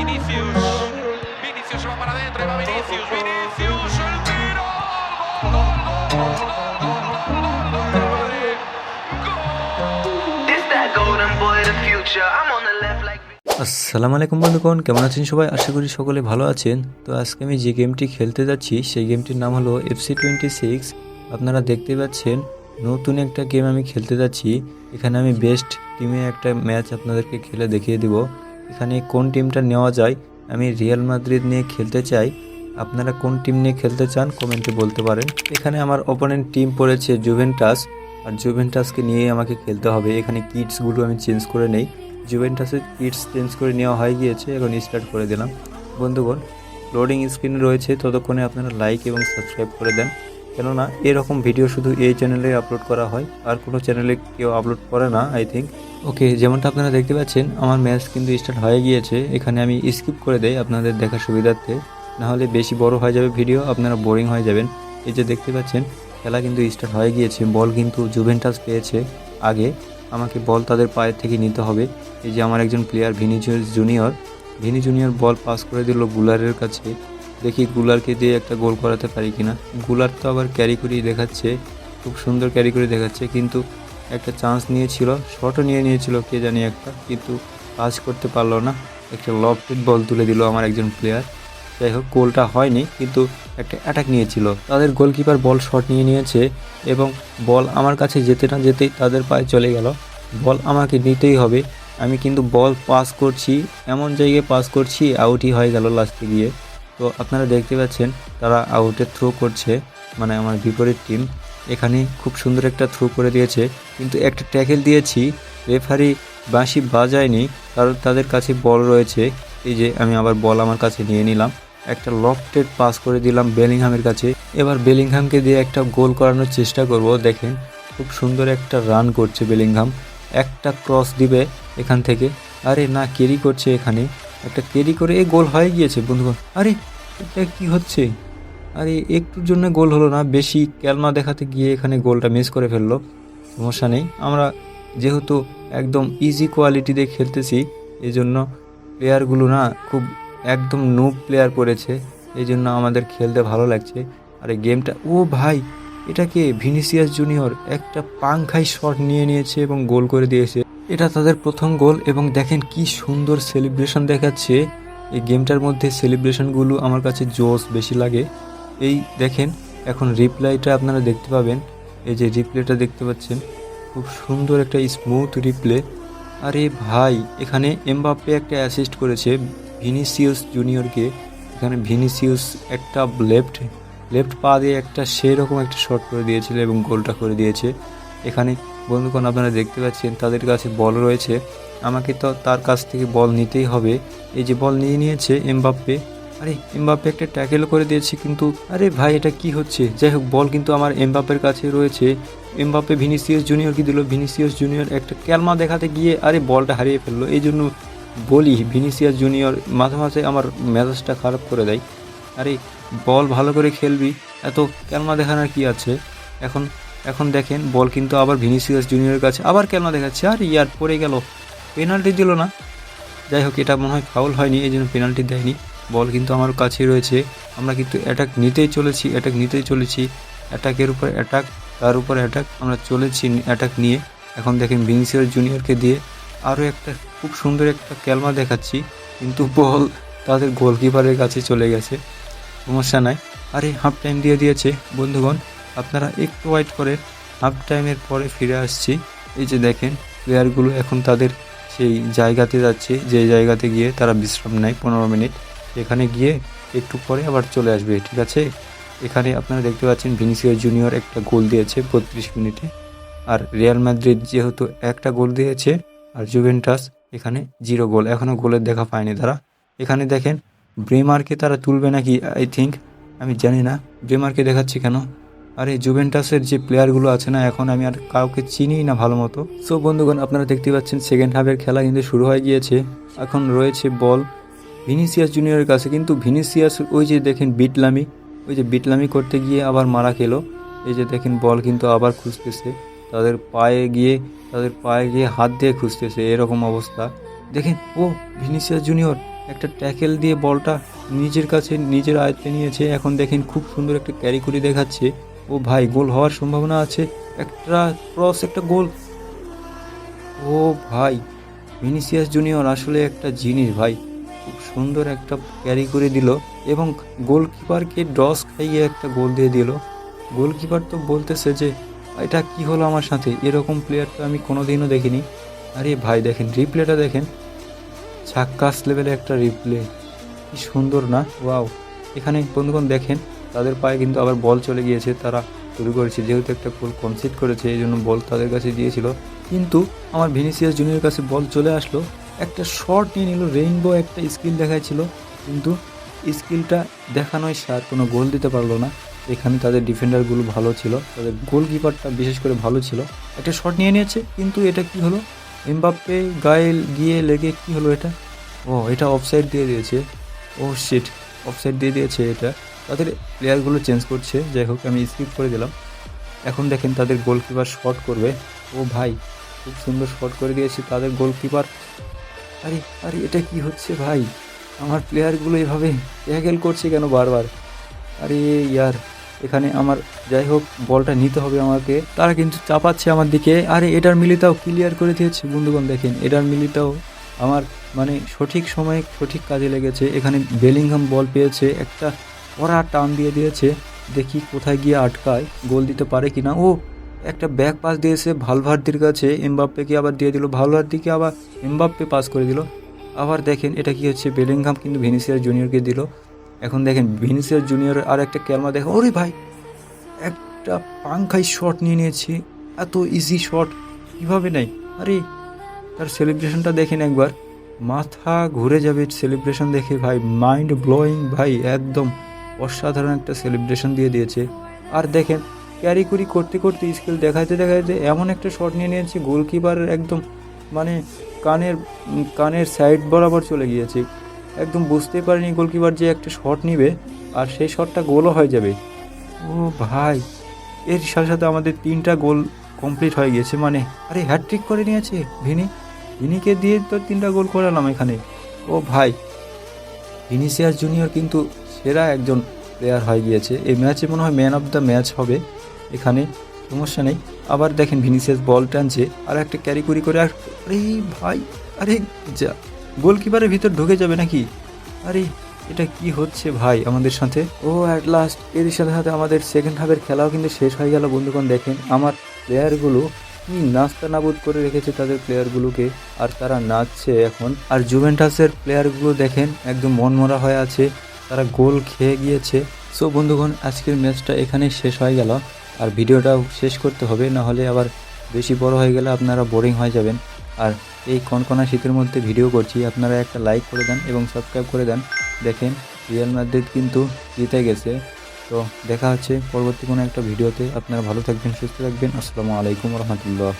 Vinicius. Vinicius se va para adentro y va Vinicius. Vinicius, el tiro. Gol, gol, gol, gol, gol, gol, gol, gol, gol, gol. It's that golden boy, the future. I'm on the left like. আসসালামু আলাইকুম বন্ধুগণ, কেমন আছেন সবাই? আশা করি সকলে ভালো আছেন। তো আজকে আমি যে গেমটি খেলতে যাচ্ছি সেই গেমটির নাম হলো FC26। আপনারা দেখতে পাচ্ছেন নতুন একটা গেম আমি খেলতে যাচ্ছি। এখানে আমি বেস্ট টিমে একটা ম্যাচ আপনাদেরকে খেলে দেখিয়ে দেব। এখানে কোন টিমটা নেওয়া যায়, আমি রিয়াল মাদ্রিদ নিয়ে খেলতে চাই। আপনারা কোন টিম নিয়ে খেলতে চান কমেন্টে বলতে পারেন। এখানে আমার অপোনেন্ট টিম পড়েছে জুভেন্টাস, আর জুভেন্টাসকে নিয়েই আমাকে খেলতে হবে। এখানে কিটসগুলো আমি চেঞ্জ করে নেই। জুভেন্টাসের কিটস চেঞ্জ করে নেওয়া হয়ে গিয়েছে, এখন স্টার্ট করে দিলাম। বন্ধুগণ, লোডিং স্ক্রিনে রয়েছে, ততক্ষণে আপনারা লাইক এবং সাবস্ক্রাইব করে দেন, কেননা এরকম ভিডিও শুধু এই চ্যানেলে আপলোড করা হয়, আর কোনো চ্যানেলে কেউ আপলোড করে না আই থিঙ্ক। ওকে, যেমনটা আপনারা দেখতে পাচ্ছেন আমার ম্যাচ কিন্তু স্টার্ট হয়ে গিয়েছে। এখানে আমি স্কিপ করে দেই আপনাদের দেখার সুবিধার্থে, নাহলে বেশি বড় হয়ে যাবে ভিডিও, আপনারা বোরিং হয়ে যাবেন। এই যে দেখতে পাচ্ছেন খেলা কিন্তু স্টার্ট হয়ে গিয়েছে। বল কিন্তু জুভেন্টাস পেয়েছে আগে, আমাকে বল তাদের পায়ের থেকে নিতে হবে। এই যে আমার একজন player Vini Junior ball pass করে দিল গুলারের কাছে। দেখি গুলারকে দিয়ে একটা গোল করাতে পারি কিনা। গুলার তো আবার ক্যারি করেই দেখাচ্ছে, খুব সুন্দর ক্যারি করে দেখাচ্ছে, কিন্তু একটা চান্স নিয়েছিল, শটও নিয়েছিল কে জানি একটা, কিন্তু পাস করতে পারলো না। একটা লফটেড বল তুলে দিল আমার একজন প্লেয়ার। যাই হোক, গোলটা হয়নি, কিন্তু একটা অ্যাটাক নিয়েছিল। তাদের গোলকিপার বল শট নিয়েছে এবং বল আমার কাছে যেতে না যেতেই তাদের পায়ে চলে গেল। বল আমাকে নিতেই হবে। আমি কিন্তু বল পাস করছি, এমন জায়গায় পাস করছি আউটই হয়ে গেল লাস্টে গিয়ে। তো আপনারা দেখতে পাচ্ছেন তারা আউটে থ্রো করছে, মানে আমার বিপরীত টিম। এখানে খুব সুন্দর একটা থ্রো করে দিয়েছে, কিন্তু একটা ট্যাকেল দিয়েছি, রেফারি বাঁশি বাজায়নি, কারণ তাদের কাছে বল রয়েছে। এই যে আমি আবার বল আমার কাছে নিয়ে নিলাম, একটা লফটেড পাস করে দিলাম বেলিংহামের কাছে। এবার বেলিংহামকে দিয়ে একটা গোল করানোর চেষ্টা করব। দেখেন খুব সুন্দর একটা রান করছে বেলিংহাম, একটা ক্রস দিবে এখান থেকে। আরে না, ক্যারি করছে, এখানে একটা ক্যারি করে গোল হয়ে গিয়েছে বন্ধুগণ। আরে এটা কি হচ্ছে? আরে একটুর জন্য গোল হলো না, বেশি ক্যালমা দেখাতে গিয়ে এখানে গোলটা মিস করে ফেললো। সমস্যা নেই, আমরা যেহেতু একদম ইজি কোয়ালিটি দিয়ে খেলতেছি, এই জন্য প্লেয়ারগুলো না খুব একদম নুব প্লেয়ার পড়েছে, এই জন্য আমাদের খেলতে ভালো লাগছে। আর এই গেমটা, ও ভাই এটাকে ভিনিসিয়াস জুনিয়র একটা পাংখাই শট নিয়েছে এবং গোল করে দিয়েছে। এটা তাদের প্রথম গোল, এবং দেখেন কি সুন্দর সেলিব্রেশন দেখাচ্ছে। এই গেমটার মধ্যে সেলিব্রেশনগুলো আমার কাছে জোশ বেশি লাগে। এই দেখেন এখন রিপ্লাইটা আপনারা দেখতে পাবেন, এই যে রিপ্লেটা দেখতে পাচ্ছেন, খুব সুন্দর একটা স্মুথ রিপ্লে। আরে ভাই, এখানে এমবাপ্পে একটা অ্যাসিস্ট করেছে ভিনিসিয়াস জুনিয়রকে। এখানে ভিনিসিয়াস একটা লেফট পা দিয়ে একটা সেরকম একটা শট করে দিয়েছিল এবং গোলটা করে দিয়েছে। এখানে বন্ধুগণ আপনারা দেখতে পাচ্ছেন তাদের কাছে বল রয়েছে, আমাকে তো তার কাছ থেকে বল নিতেই হবে। এই যে বল নিয়েছে এমবাপ্পে। আরে এমবাপ্পে একটা ট্যাকেল করে দিয়েছে, কিন্তু আরে ভাই এটা কি হচ্ছে? যাই হোক, বল কিন্তু আমার এমবাপ্পের কাছে রয়েছে। এমবাপ্পে ভিনিসিয়াস জুনিয়রকে দিল, ভিনিসিয়াস জুনিয়র একটা ক্যালমা দেখাতে গিয়ে আরে বলটা হারিয়ে ফেললো। এই জন্য বলি ভিনিসিয়াস জুনিয়র মাঝে মাঝে আমার মেজাজটা খারাপ করে দেয়। আরে বল ভালো করে খেলবি, এত ক্যালমা দেখানোর কি আছে? এখন দেখেন বল কিন্তু আবার ভিনিসিয়াস জুনিয়রের কাছে, আবার ক্যালমা দেখাচ্ছে। আর ইয়ার পড়ে গেল, পেনাল্টি দিল না। যাই হোক, এটা মনে হয় ফাউল হয়নি, এই জন্য পেনাল্টি দেয়নি। বল কিন্তু আমার কাছেই রয়েছে, আমরা কিন্তু অ্যাটাক নিতেই চলেছি। অ্যাটাকের উপর অ্যাটাক, তার উপর অ্যাটাক, আমরা চলেছি অ্যাটাক নিয়ে। এখন দেখেন ভিনিসিয়াস জুনিয়রকে দিয়ে আরও একটা খুব সুন্দর একটা ক্যালমা দেখাচ্ছি, কিন্তু বল তাদের গোলকিপারের কাছে চলে গেছে। সমস্যা নাই। আরে হাফ টাইম দিয়ে দিয়েছে বন্ধুগণ, আপনারা একটু ওয়েট করে, হাফ টাইমের পরে ফিরে আসছি। এই যে দেখেন প্লেয়ারগুলো এখন তাদের সেই জায়গাতে যাচ্ছে, যে জায়গাতে গিয়ে তারা বিশ্রাম নেয় 15 মিনিট। এখানে গিয়ে একটু পরে আবার চলে আসবে, ঠিক আছে? এখানে আপনারা দেখতে পাচ্ছেন ভিনিসিয়াস জুনিয়র একটা গোল দিয়েছে 32 মিনিটে, আর রিয়াল মাদ্রিদ যেহেতু একটা গোল দিয়েছে, আর জুভেন্টাস এখানে 0 গোল, এখনও গোলের দেখা পায়নি তারা। এখানে দেখেন ব্রেমারকে তারা তুলবে নাকি আই থিঙ্ক, আমি জানি না ব্রেমারকে দেখাচ্ছি কেন। আরে জুভেন্টাসের যে প্লেয়ারগুলো আছে না, এখন আমি আর কাউকে চিনি না ভালো মতো। সো বন্ধুগণ, আপনারা দেখতে পাচ্ছেন সেকেন্ড হাফের খেলা কিন্তু শুরু হয়ে গিয়েছে। এখন রয়েছে বল ভিনিসিয়াস জুনিয়রের কাছে, কিন্তু ভিনিসিয়াস ওই যে দেখেন বিটলামি করতে গিয়ে আবার মারা খেলো। এই যে দেখেন বল কিন্তু আবার খুঁজতেছে, তাদের পায়ে গিয়ে হাত দিয়ে খুঁজতেছে, এরকম অবস্থা। দেখেন ও ভিনিসিয়াস জুনিয়র একটা ট্যাকেল দিয়ে বলটা নিজের কাছে নিজের আয়ত্তে নিয়েছে। এখন দেখেন খুব সুন্দর একটা ক্যারি করে দেখাচ্ছে। ও ভাই, গোল হওয়ার সম্ভাবনা আছে। একটা ক্রস, একটা গোল। ও ভাই, ভিনিসিয়াস জুনিয়র আসলে একটা জিনিস ভাই। খুব সুন্দর একটা ক্যারি করে দিল এবং গোলকিপারকে ডস খাইয়ে একটা গোল দিয়ে দিল। গোলকিপার তো বলতেছে যে এটা কি হলো আমার সাথে, এরকম প্লেয়ার তো আমি কোনোদিনও দেখিনি। আরে ভাই দেখেন, রিপ্লেটা দেখেন, ঝাক্কাস লেভেলে একটা রিপ্লে, কি সুন্দর না? ওয়াও। এখানে বন্ধুগণ দেখেন, তাদের পায়ে কিন্তু আবার বল চলে গিয়েছে। তারা শুরু করেছে, যেহেতু একটা গোল কনসিড করেছে এই জন্য বল তাদের কাছে দিয়েছিল। কিন্তু আমার ভিনিসিয়াস জুনিয়রের কাছে বল চলে আসলো, একটা শট নিয়ে নিল। রেইনবো একটা স্কিল দেখাচ্ছিল, কিন্তু স্কিলটা দেখানোয় সে আর কোনো গোল দিতে পারলো না। এখানে তাদের ডিফেন্ডারগুলো ভালো ছিল, তাদের গোলকিপারটা বিশেষ করে ভালো ছিল। একটা শট নিয়ে নিয়েছে, কিন্তু এটা কি হলো? এমবাপ্পে গায়ে গিয়ে লেগে কি হলো এটা? ও, এটা অফসাইড দিয়ে দিয়েছে। ও শিট, অফসাইড দিয়ে দিয়েছে এটা। তাদের প্লেয়ারগুলো চেঞ্জ করছে, যাই হোক আমি স্কিপ করে দিলাম। এখন দেখেন তাদের গোলকিপার শট করবে। ও ভাই, খুব সুন্দর শট করে দিয়েছে তাদের গোলকিপার। আরে আরে, এটা কি হচ্ছে ভাই? আমার প্লেয়ারগুলো এভাবে ট্যাকেল করছে কেন বারবার? আরে ইয়ার, এখানে আমার, যাই হোক, বলটা নিতে হবে আমাকে। তারা কিন্তু চাপাচ্ছে আমার দিকে। আরে এটার মিলিটাও ক্লিয়ার করে দিয়েছে বন্ধুগণ। দেখেন, এটার মিলিটাও আমার মানে সঠিক সময়ে সঠিক কাজে লেগেছে। এখানে বেলিংহাম বল পেয়েছে, একটা ওরা টান দিয়ে দিয়েছে। দেখি কোথায় গিয়ে আটকায়, গোল দিতে পারে কিনা। ও, একটা ব্যাক পাস দিয়েছে ভালভার্দির কাছে, এমবাপ্পেকে আবার দিয়ে দিল। ভালভার্দিকে আবার এমবাপ্পে পাস করে দিল। আবার দেখেন এটা কি হচ্ছে, বেলিংহাম কিন্তু ভিনিসিয়াস জুনিয়রকে দিল। এখন দেখেন ভিনিসিয়াস জুনিয়র আর একটা ক্যালমা দেখো। ওরে ভাই, একটা পাংখাই শট নিয়ে নিয়েছি। এত ইজি শট কীভাবে নেয়? আরে তার সেলিব্রেশনটা দেখেন একবার, মাথা ঘুরে যাবে সেলিব্রেশন দেখে ভাই। মাইন্ড ব্লোয়িং ভাই, একদম অসাধারণ একটা সেলিব্রেশন দিয়ে দিয়েছে। আর দেখেন ক্যারি কুরি করতে করতে, স্কিল দেখাইতে দেখাইতে এমন একটা শট নিয়ে নিয়েছে, গোলকিপারের একদম মানে কানের সাইড বরাবর চলে গিয়েছে। একদম বুঝতেই পারিনি গোলকিপার যে একটা শট নিবে আর সেই শটটা গোলও হয়ে যাবে। ও ভাই, এর সাথে সাথে আমাদের 3টা গোল কমপ্লিট হয়ে গিয়েছে। মানে আরে হ্যাটট্রিক করে নিয়েছে ভিনিকে দিয়ে তো 3টা গোল করালাম এখানে। ও ভাই, ভিনিসিয়াস জুনিয়র কিন্তু সেরা একজন প্লেয়ার হয়ে গিয়েছে। এই ম্যাচে মনে হয় ম্যান অফ দ্য ম্যাচ হবে, এখানে সমস্যা নেই। আবার দেখেন ভিনিসিয়াস বল টানছে আর একটা ক্যারি কুরি করে। আর আরে ভাই, আরে যা, গোলকিপারের ভিতর ঢুকে যাবে নাকি? আরে এটা কি হচ্ছে ভাই আমাদের সাথে? ও অ্যাট লাস্ট, এর সাথে সাথে আমাদের সেকেন্ড হাফের খেলাও কিন্তু শেষ হয়ে গেল বন্ধুগণ। দেখেন আমার প্লেয়ারগুলো কি নাস্তা নাবুদ করে রেখেছে তাদের প্লেয়ারগুলোকে, আর তারা নাচছে এখন। আর জুভেন্টাসের প্লেয়ারগুলো দেখেন একদম মনমরা হয়ে আছে, তারা গোল খেয়ে গিয়েছে। সো বন্ধুগণ, আজকের ম্যাচটা এখানেই শেষ হয়ে গেল। আর ভিডিওটাও শেষ করতে হবে, না হলে আবার বেশি বড় হয়ে গেলে আপনারা বোরিং হয়ে যাবেন। আর এই কনকনা শীতের মধ্যে ভিডিও করছি, আপনারা একটা লাইক করে দেন এবং সাবস্ক্রাইব করে দেন। দেখেন রিয়াল মাদ্রিদ কিন্তু জিতে গেছে। তো দেখা হচ্ছে পরবর্তী কোনো একটা ভিডিওতে। আপনারা ভালো থাকবেন, সুস্থ থাকবেন। আসসালামু আলাইকুম রহমতুল্লাহ।